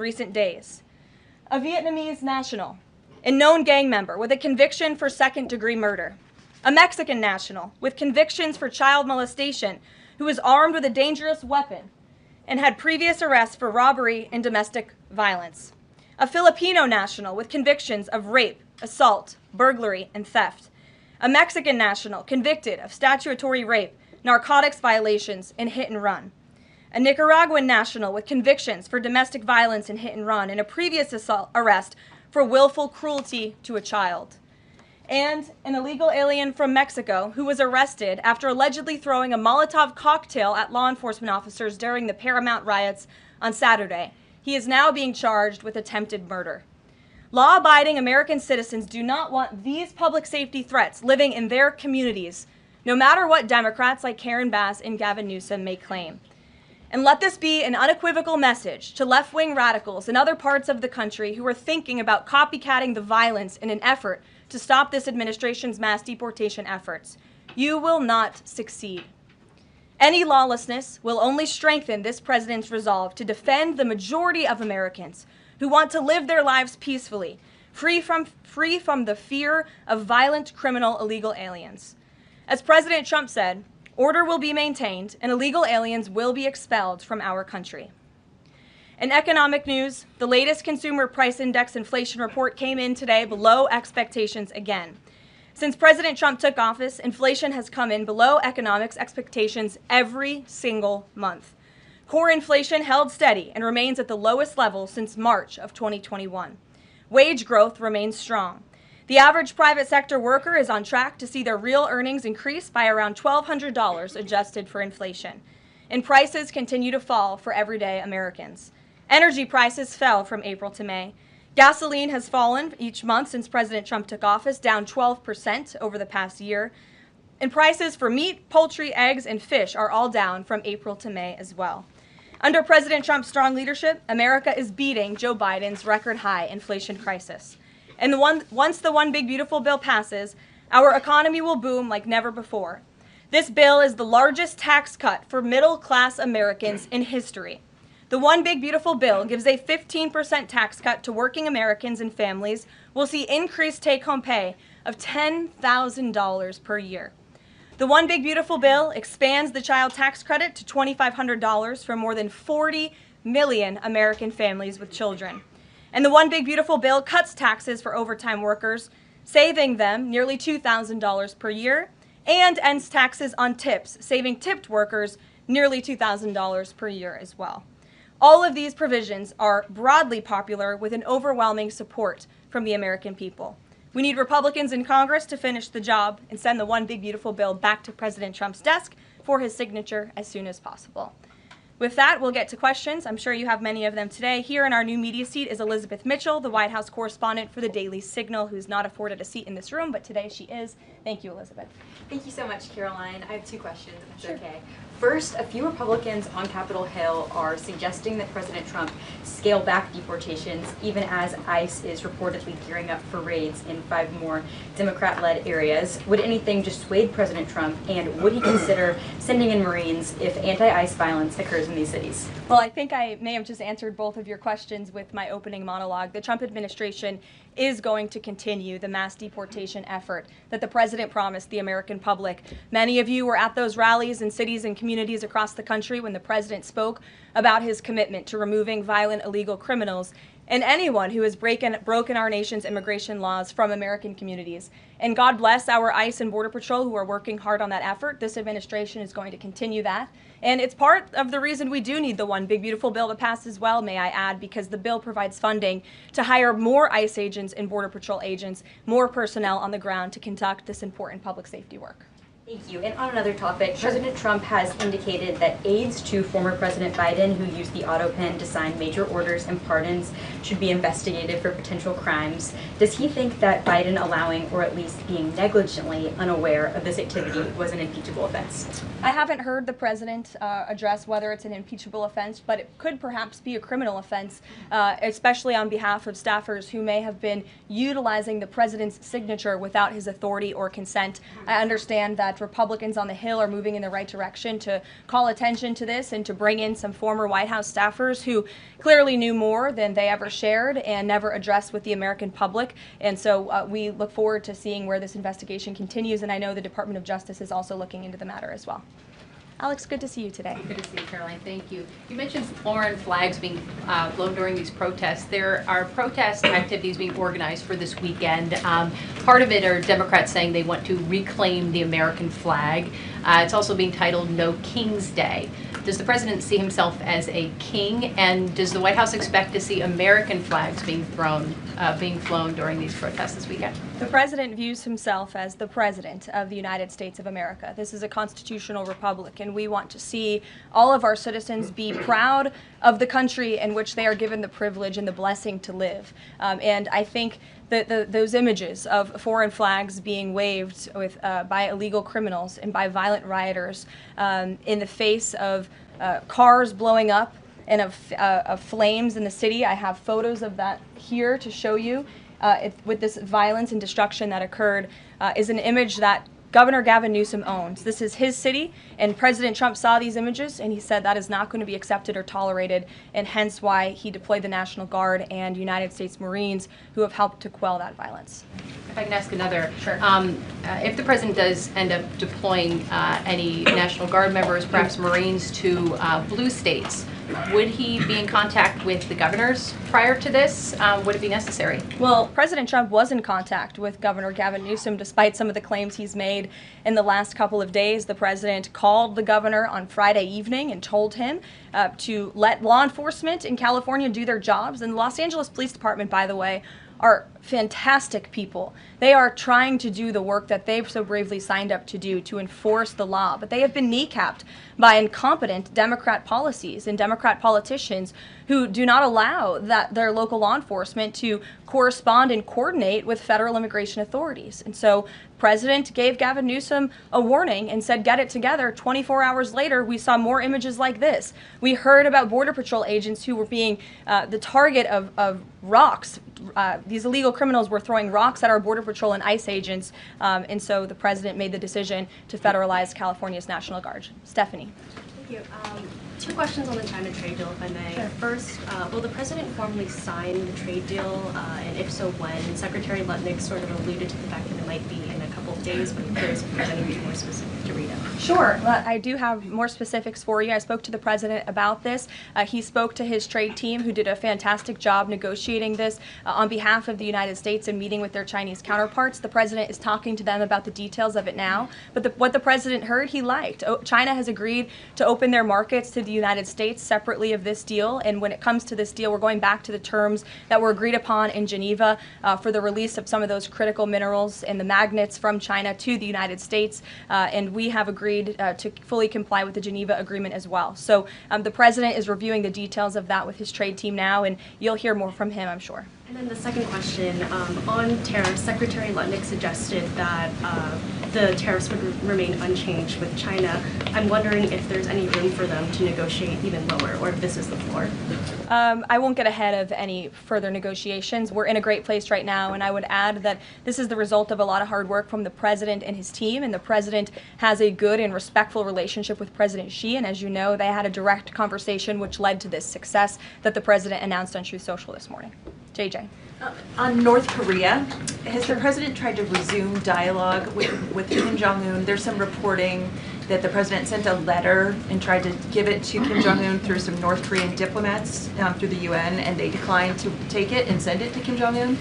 recent days. A Vietnamese national and known gang member with a conviction for second-degree murder. A Mexican national with convictions for child molestation who was armed with a dangerous weapon and had previous arrests for robbery and domestic violence. A Filipino national with convictions of rape, assault, burglary, and theft. A Mexican national convicted of statutory rape, narcotics violations, and hit and run. A Nicaraguan national with convictions for domestic violence and hit and run, and a previous arrest for willful cruelty to a child. And an illegal alien from Mexico who was arrested after allegedly throwing a Molotov cocktail at law enforcement officers during the Paramount riots on Saturday. He is now being charged with attempted murder. Law-abiding American citizens do not want these public safety threats living in their communities, no matter what Democrats like Karen Bass and Gavin Newsom may claim. And let this be an unequivocal message to left-wing radicals in other parts of the country who are thinking about copycatting the violence in an effort to stop this administration's mass deportation efforts. You will not succeed. Any lawlessness will only strengthen this president's resolve to defend the majority of Americans who want to live their lives peacefully, free from the fear of violent, criminal, illegal aliens. As President Trump said, order will be maintained and illegal aliens will be expelled from our country. In economic news, the latest Consumer Price Index inflation report came in today below expectations again. Since President Trump took office, inflation has come in below economics expectations every single month. Core inflation held steady and remains at the lowest level since March of 2021. Wage growth remains strong. The average private sector worker is on track to see their real earnings increase by around $1,200 adjusted for inflation. And prices continue to fall for everyday Americans. Energy prices fell from April to May. Gasoline has fallen each month since President Trump took office, down 12% over the past year. And prices for meat, poultry, eggs, and fish are all down from April to May as well. Under President Trump's strong leadership, America is beating Joe Biden's record-high inflation crisis. And once the One Big Beautiful Bill passes, our economy will boom like never before. This bill is the largest tax cut for middle-class Americans in history. The One Big Beautiful Bill gives a 15% tax cut to working Americans and families will see increased take-home pay of $10,000 per year. The One Big Beautiful Bill expands the child tax credit to $2,500 for more than 40 million American families with children. And the One Big Beautiful Bill cuts taxes for overtime workers, saving them nearly $2,000 per year, and ends taxes on tips, saving tipped workers nearly $2,000 per year as well. All of these provisions are broadly popular with an overwhelming support from the American people. We need Republicans in Congress to finish the job and send the One Big Beautiful Bill back to President Trump's desk for his signature as soon as possible. With that, we'll get to questions. I'm sure you have many of them today. Here in our new media seat is Elizabeth Mitchell, the White House correspondent for the Daily Signal, who's not afforded a seat in this room, but today she is. Thank you, Elizabeth. Thank you so much, Caroline. I have two questions, if Sure. that's okay. First, a few Republicans on Capitol Hill are suggesting that President Trump scale back deportations, even as ICE is reportedly gearing up for raids in 5 more Democrat-led areas. Would anything dissuade President Trump, and would he consider sending in Marines if anti-ICE violence occurs in these cities? Well, I think I may have just answered both of your questions with my opening monologue. The Trump administration is going to continue the mass deportation effort that the president promised the American public. Many of you were at those rallies in cities and communities across the country when the president spoke about his commitment to removing violent illegal criminals and anyone who has broken our nation's immigration laws from American communities. And God bless our ICE and Border Patrol who are working hard on that effort. This administration is going to continue that. And it's part of the reason we do need the One Big Beautiful Bill to pass as well, may I add, because the bill provides funding to hire more ICE agents and Border Patrol agents, more personnel on the ground to conduct this important public safety work. Thank you. And on another topic, President Trump has indicated that aides to former President Biden who used the auto pen to sign major orders and pardons should be investigated for potential crimes. Does he think that Biden allowing, or at least being negligently unaware of this activity, was an impeachable offense? I haven't heard the president address whether it's an impeachable offense, but it could perhaps be a criminal offense, especially on behalf of staffers who may have been utilizing the president's signature without his authority or consent. I understand that that Republicans on the Hill are moving in the right direction to call attention to this and to bring in some former White House staffers who clearly knew more than they ever shared and never addressed with the American public. And so we look forward to seeing where this investigation continues, and I know the Department of Justice is also looking into the matter as well. Alex, good to see you today. Good to see you, Karoline. Thank you. You mentioned foreign flags being flown during these protests. There are protest activities being organized for this weekend. Part of it are Democrats saying they want to reclaim the American flag. It's also being titled No King's Day. Does the president see himself as a king, and does the White House expect to see American flags being flown during these protests this weekend? The president views himself as the president of the United States of America. This is a constitutional republic, and we want to see all of our citizens be proud of the country in which they are given the privilege and the blessing to live. And I think that those images of foreign flags being waved by illegal criminals and by violent rioters in the face of cars blowing up and of flames in the city. I have photos of that here to show you. With this violence and destruction that occurred is an image that Governor Gavin Newsom owns. This is his city, and President Trump saw these images, and he said that is not going to be accepted or tolerated, and hence why he deployed the National Guard and United States Marines who have helped to quell that violence. If I can ask another. Sure. If the president does end up deploying any National Guard members, perhaps Marines, to blue states, would he be in contact with the governors prior to this? Would it be necessary? Well, President Trump was in contact with Governor Gavin Newsom despite some of the claims he's made in the last couple of days. The president called the governor on Friday evening and told him to let law enforcement in California do their jobs. And the Los Angeles Police Department, by the way, are fantastic people. They are trying to do the work that they've so bravely signed up to do, to enforce the law. But they have been kneecapped by incompetent Democrat policies and Democrat politicians who do not allow their local law enforcement to correspond and coordinate with federal immigration authorities. And so the president gave Gavin Newsom a warning and said, get it together. 24 hours later, we saw more images like this. We heard about Border Patrol agents who were being the target of rocks. These illegal criminals were throwing rocks at our Border Patrol and ICE agents, and so the president made the decision to federalize California's National Guard. Stephanie. Thank you. Two questions on the China trade deal, if I may. Sure. First, will the president formally sign the trade deal, and if so, when? Secretary Lutnick sort of alluded to the fact that it might be in a couple of days, but I'm curious if there's anything more specific to read out. Sure. I do have more specifics for you. I spoke to the president about this. He spoke to his trade team, who did a fantastic job negotiating this on behalf of the United States and meeting with their Chinese counterparts. The president is talking to them about the details of it now. But what the president heard, he liked. China has agreed to open their markets to the United States separately of this deal. And when it comes to this deal, we're going back to the terms that were agreed upon in Geneva for the release of some of those critical minerals and the magnets from China to the United States. And we have agreed to fully comply with the Geneva Agreement as well. So the president is reviewing the details of that with his trade team now, and you'll hear more from him, I'm sure. And then the second question, on tariffs, Secretary Lutnick suggested that the tariffs would remain unchanged with China. I'm wondering if there's any room for them to negotiate even lower, or if this is the floor. I won't get ahead of any further negotiations. We're in a great place right now, and I would add that this is the result of a lot of hard work from the president and his team, and the president has a good and respectful relationship with President Xi, and as you know, they had a direct conversation which led to this success that the president announced on Truth Social this morning. JJ. On North Korea, has the president tried to resume dialogue with Kim Jong-un? There's some reporting that the president sent a letter and tried to give it to Kim Jong-un through some North Korean diplomats through the UN, and they declined to take it and send it to Kim Jong-un.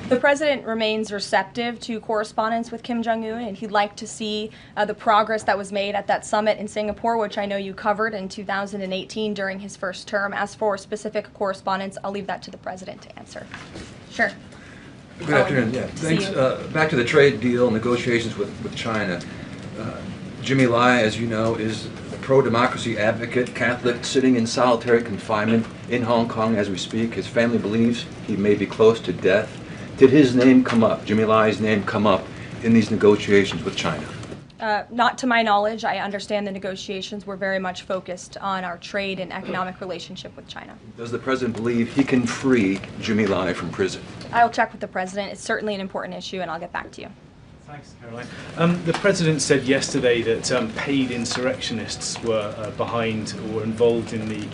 The president remains receptive to correspondence with Kim Jong-un, and he'd like to see the progress that was made at that summit in Singapore, which I know you covered in 2018 during his first term. As for specific correspondence, I'll leave that to the president to answer. Sure. Good afternoon. Yeah, thanks. Back to the trade deal negotiations with China. Jimmy Lai, as you know, is a pro-democracy advocate, Catholic, sitting in solitary confinement in Hong Kong as we speak. His family believes he may be close to death. Did his name come up, Jimmy Lai's name come up in these negotiations with China? Not to my knowledge. I understand the negotiations were very much focused on our trade and economic relationship with China. Does the president believe he can free Jimmy Lai from prison? I'll check with the president. It's certainly an important issue, and I'll get back to you. Thanks, Caroline. The President said yesterday that paid insurrectionists were behind or involved in the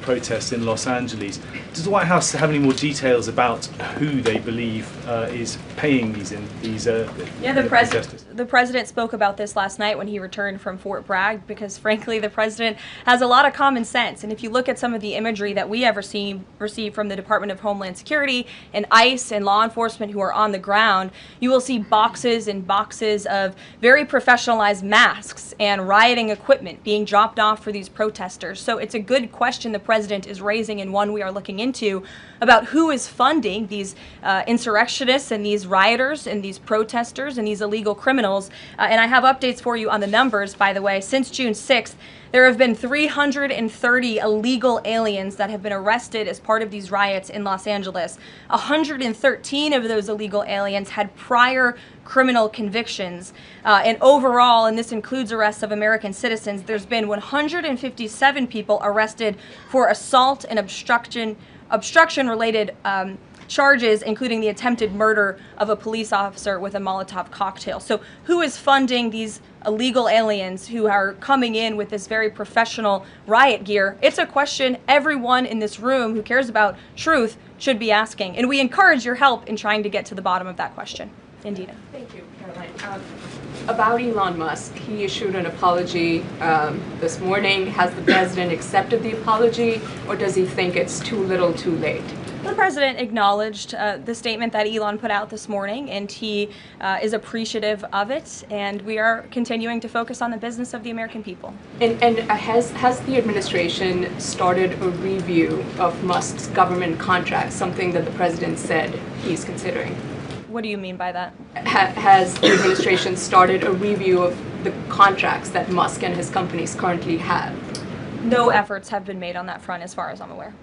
protest in Los Angeles. Does the White House have any more details about who they believe is paying these protesters? The President spoke about this last night when he returned from Fort Bragg, because frankly the President has a lot of common sense. And if you look at some of the imagery that we have received from the Department of Homeland Security and ICE and law enforcement who are on the ground, you will see boxes and boxes of very professionalized masks and rioting equipment being dropped off for these protesters. So it's a good question the President is raising, and one we are looking into, about who is funding these insurrectionists and these rioters and these protesters and these illegal criminals. And I have updates for you on the numbers, by the way. Since June 6th, there have been 330 illegal aliens that have been arrested as part of these riots in Los Angeles. 113 of those illegal aliens had prior criminal convictions. And overall, and this includes arrests of American citizens, there's been 157 people arrested for assault and obstruction-related charges, including the attempted murder of a police officer with a Molotov cocktail. So who is funding these illegal aliens who are coming in with this very professional riot gear? It's a question everyone in this room who cares about truth should be asking. And we encourage your help in trying to get to the bottom of that question. Indina. Thank you, Caroline. About Elon Musk, he issued an apology this morning. Has the president accepted the apology, or does he think it's too little too late? The president acknowledged the statement that Elon put out this morning, and he is appreciative of it, and we are continuing to focus on the business of the American people. And has the administration started a review of Musk's government contracts, something that the president said he's considering? What do you mean by that? Has the administration started a review of the contracts that Musk and his companies currently have? No efforts have been made on that front as far as I'm aware.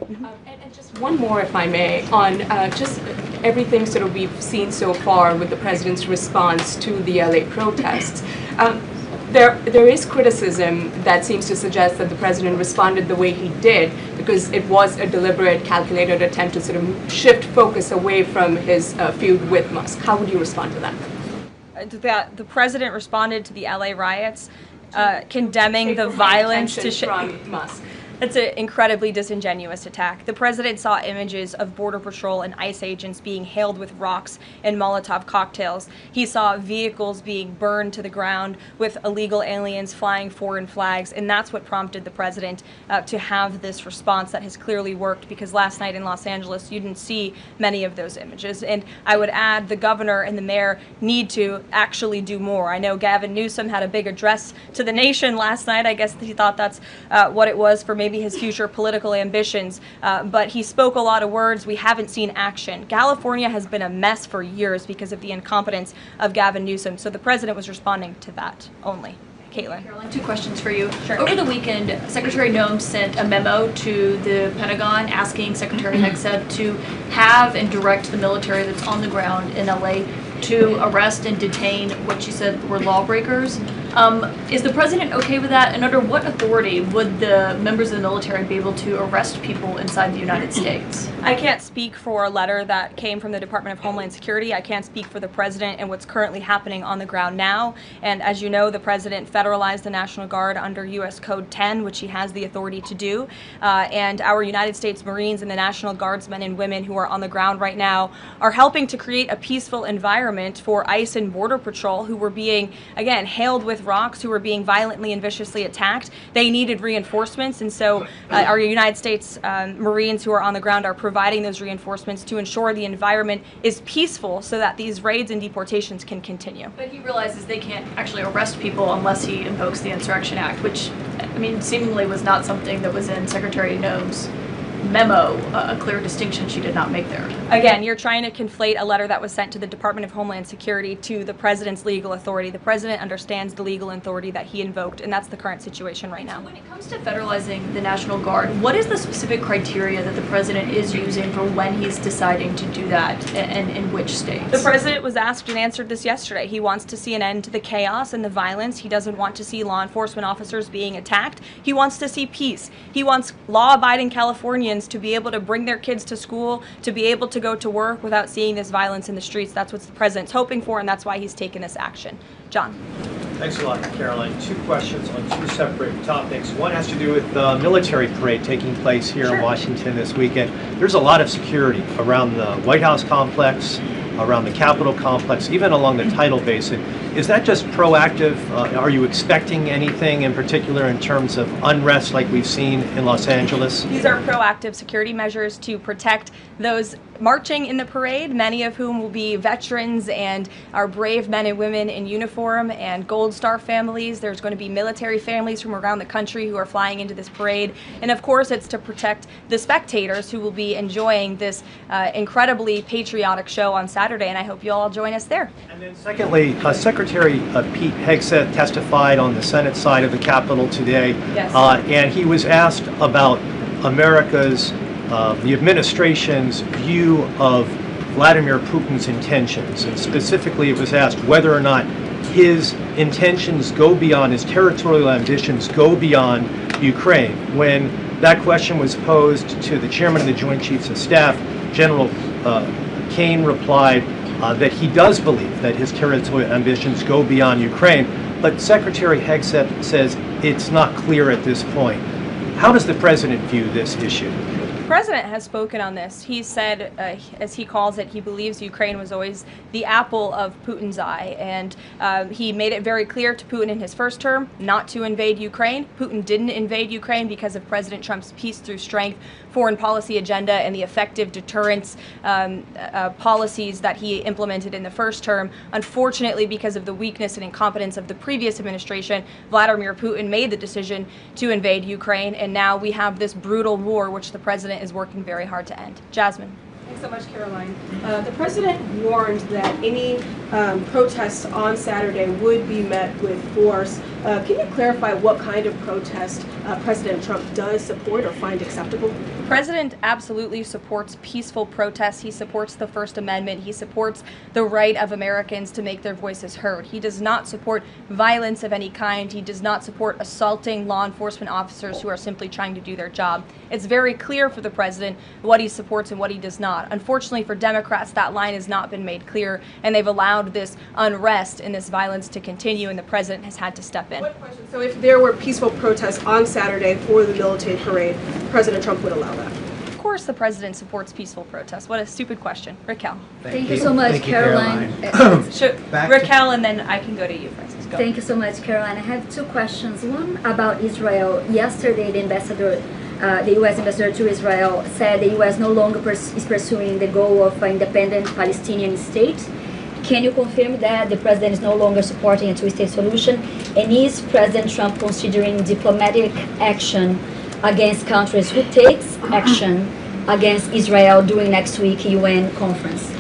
And just one more, if I may, on just everything sort of we've seen so far with the president's response to the LA protests. There is criticism that seems to suggest that the president responded the way he did because it was a deliberate, calculated attempt to sort of shift focus away from his feud with Musk. How would you respond to that? The president responded to the LA riots, condemning the violence from Musk. It's an incredibly disingenuous attack. The president saw images of Border Patrol and ICE agents being hailed with rocks and Molotov cocktails. He saw vehicles being burned to the ground with illegal aliens flying foreign flags, and that's what prompted the president to have this response that has clearly worked, because last night in Los Angeles you didn't see many of those images. And I would add the governor and the mayor need to actually do more. I know Gavin Newsom had a big address to the nation last night. I guess he thought that's what it was for maybe his future political ambitions, but he spoke a lot of words. We haven't seen action. California has been a mess for years because of the incompetence of Gavin Newsom, so the president was responding to that only. Caitlin. Caroline, two questions for you. Sure. Over the weekend, Secretary Noem sent a memo to the Pentagon asking Secretary Hegseth to have and direct the military that's on the ground in LA to arrest and detain what she said were lawbreakers. Is the president okay with that? And under what authority would the members of the military be able to arrest people inside the United States? I can't speak for a letter that came from the Department of Homeland Security. I can't speak for the president and what's currently happening on the ground now. And as you know, the president federalized the National Guard under U.S. Code 10, which he has the authority to do. And our United States Marines and the National Guardsmen and women who are on the ground right now are helping to create a peaceful environment for ICE and Border Patrol, who were being, again, hailed with rocks, who were being violently and viciously attacked. They needed reinforcements, and so our United States Marines who are on the ground are providing those reinforcements to ensure the environment is peaceful so that these raids and deportations can continue. But he realizes they can't actually arrest people unless he invokes the Insurrection Act, which, I mean, seemingly was not something that was in Secretary Noem's memo, a clear distinction she did not make there. Again, you're trying to conflate a letter that was sent to the Department of Homeland Security to the president's legal authority. The president understands the legal authority that he invoked, and that's the current situation right now. So when it comes to federalizing the National Guard, what is the specific criteria that the president is using for when he's deciding to do that, and in which states? The president was asked and answered this yesterday. He wants to see an end to the chaos and the violence. He doesn't want to see law enforcement officers being attacked. He wants to see peace. He wants law-abiding Californians Californians to be able to bring their kids to school, to be able to go to work without seeing this violence in the streets. That's what the president's hoping for, and that's why he's taken this action. John. Thanks a lot, Caroline. Two questions on two separate topics. One has to do with the military parade taking place here in Washington this weekend. There's a lot of security around the White House complex, around the Capitol complex, even along the tidal basin. Is that just proactive? Are you expecting anything in particular in terms of unrest like we've seen in Los Angeles? These are proactive security measures to protect those marching in the parade, many of whom will be veterans and our brave men and women in uniform and Gold Star families. There's going to be military families from around the country who are flying into this parade. And of course, it's to protect the spectators who will be enjoying this incredibly patriotic show on Saturday, and I hope you all join us there. And then secondly, Secretary Pete Hegseth testified on the Senate side of the Capitol today, and he was asked about America's the administration's view of Vladimir Putin's intentions, and specifically it was asked whether or not his intentions go beyond, his territorial ambitions go beyond Ukraine. When that question was posed to the chairman of the Joint Chiefs of Staff, General Kane replied that he does believe that his territorial ambitions go beyond Ukraine, but Secretary Hegseth says it's not clear at this point. How does the president view this issue? The president has spoken on this. He said, as he calls it, he believes Ukraine was always the apple of Putin's eye, and he made it very clear to Putin in his first term not to invade Ukraine. Putin didn't invade Ukraine because of President Trump's peace through strength foreign policy agenda and the effective deterrence policies that he implemented in the first term. Unfortunately, because of the weakness and incompetence of the previous administration, Vladimir Putin made the decision to invade Ukraine, and now we have this brutal war which the president is working very hard to end. Jasmine. Thanks so much, Caroline. The president warned that any protests on Saturday would be met with force. Can you clarify what kind of protest President Trump does support or find acceptable? The president absolutely supports peaceful protests. He supports the First Amendment. He supports the right of Americans to make their voices heard. He does not support violence of any kind. He does not support assaulting law enforcement officers who are simply trying to do their job. It's very clear for the president what he supports and what he does not. Unfortunately for Democrats, that line has not been made clear, and they've allowed this unrest and this violence to continue, and the president has had to step in. One question. So if there were peaceful protests on Saturday for the military parade, President Trump would allow that? Of course the president supports peaceful protests. What a stupid question. Raquel. Thank you so much, Caroline. Raquel, and then I can go to you, Francis. Go. Thank you so much, Caroline. I have two questions. One about Israel. Yesterday, the U.S. ambassador to Israel said the U.S. no longer is pursuing the goal of an independent Palestinian state. Can you confirm that the president is no longer supporting a two-state solution? And is President Trump considering diplomatic action against countries who takes action against Israel during next week's UN conference?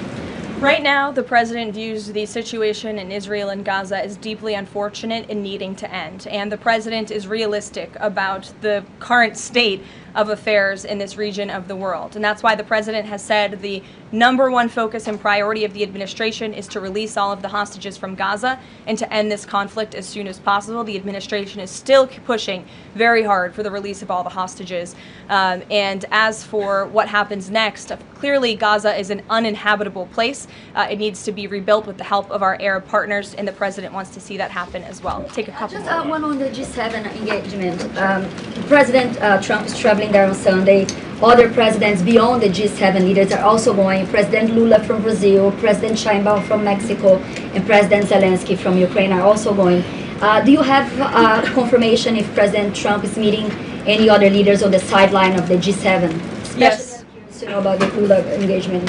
Right now, the president views the situation in Israel and Gaza as deeply unfortunate and needing to end. And the president is realistic about the current state of affairs in this region of the world. And that's why the president has said the number one focus and priority of the administration is to release all of the hostages from Gaza and to end this conflict as soon as possible. The administration is still pushing very hard for the release of all the hostages. And as for what happens next, clearly Gaza is an uninhabitable place. It needs to be rebuilt with the help of our Arab partners, and the president wants to see that happen as well. Take a couple Just more. one on the G7 engagement. President Trump is traveling there on Sunday. Other presidents beyond the G7 leaders are also going. President Lula from Brazil, President Sheinbaum from Mexico, and President Zelensky from Ukraine are also going. Do you have confirmation if President Trump is meeting any other leaders on the sideline of the G7? Yes. To know about the Lula engagement.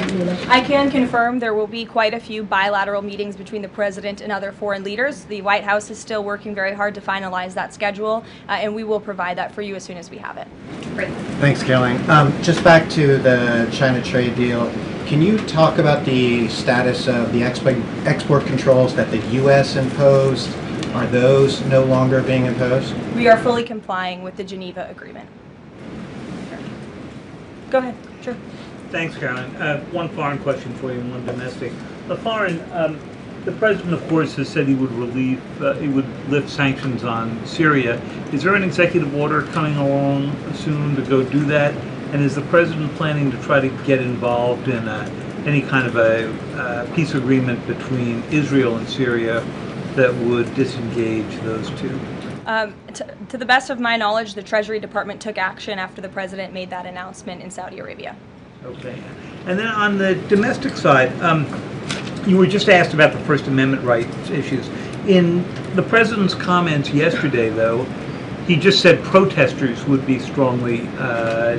I can confirm there will be quite a few bilateral meetings between the president and other foreign leaders. The White House is still working very hard to finalize that schedule, and we will provide that for you as soon as we have it. Great. Thanks, Caroline. Just back to the China trade deal, can you talk about the status of the export controls that the U.S. imposed? Are those no longer being imposed? We are fully complying with the Geneva Agreement. Go ahead. Sure. Thanks, Caroline. One foreign question for you and one domestic. The foreign, the president, of course, has said he would lift sanctions on Syria. Is there an executive order coming along soon to go do that? And is the president planning to try to get involved in any kind of a peace agreement between Israel and Syria that would disengage those two? To the best of my knowledge, the Treasury Department took action after the president made that announcement in Saudi Arabia. Okay. And then on the domestic side, you were just asked about the First Amendment rights issues. In the president's comments yesterday, though, he just said protesters would be strongly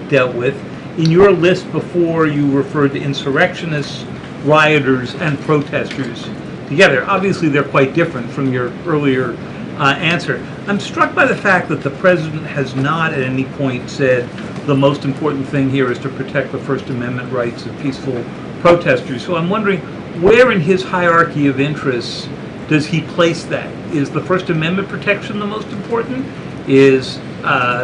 dealt with. In your list before, you referred to insurrectionists, rioters, and protesters together. Obviously, they're quite different from your earlier answer. I'm struck by the fact that the president has not at any point said the most important thing here is to protect the First Amendment rights of peaceful protesters. So I'm wondering, where in his hierarchy of interests does he place that? Is the First Amendment protection the most important? Is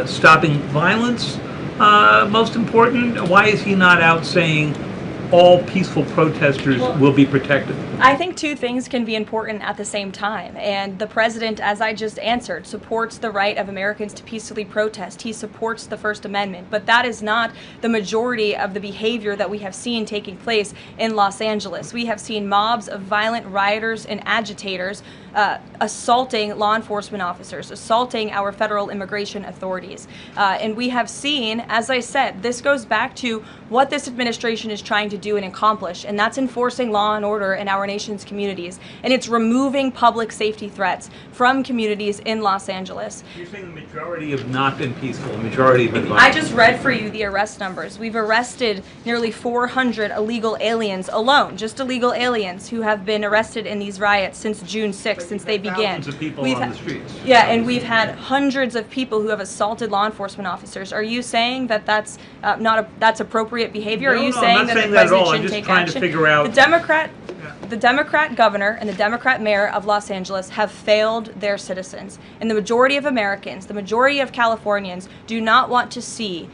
stopping violence most important? Why is he not out saying all peaceful protesters will be protected? I think two things can be important at the same time, and the president, as I just answered, supports the right of Americans to peacefully protest. He supports the First Amendment, but that is not the majority of the behavior that we have seen taking place in Los Angeles. We have seen mobs of violent rioters and agitators assaulting law enforcement officers, assaulting our federal immigration authorities. And we have seen, as I said, this goes back to what this administration is trying to do and accomplish, and that's enforcing law and order in our nation's communities. And it's removing public safety threats from communities in Los Angeles. You're saying the majority have not been peaceful, the majority have been violent. I just read for you the arrest numbers. We've arrested nearly 400 illegal aliens alone, just illegal aliens who have been arrested in these riots since June 6th, since they began. Thousands of people on the streets. Yeah, and we've had hundreds of people who have assaulted law enforcement officers. Are you saying that that's that's appropriate behavior? No, Are you no, saying I'm not that saying the that at all. president I'm shouldn't just take trying action? to figure out. The Democrat governor and the Democrat mayor of Los Angeles have failed their citizens. And the majority of Americans, the majority of Californians, do not want to see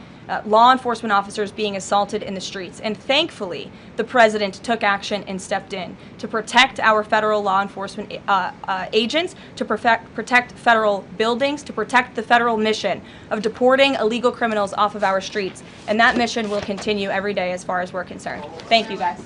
law enforcement officers being assaulted in the streets. And thankfully, the president took action and stepped in to protect our federal law enforcement agents, to protect federal buildings, to protect the federal mission of deporting illegal criminals off of our streets. And that mission will continue every day as far as we're concerned. Thank you, guys.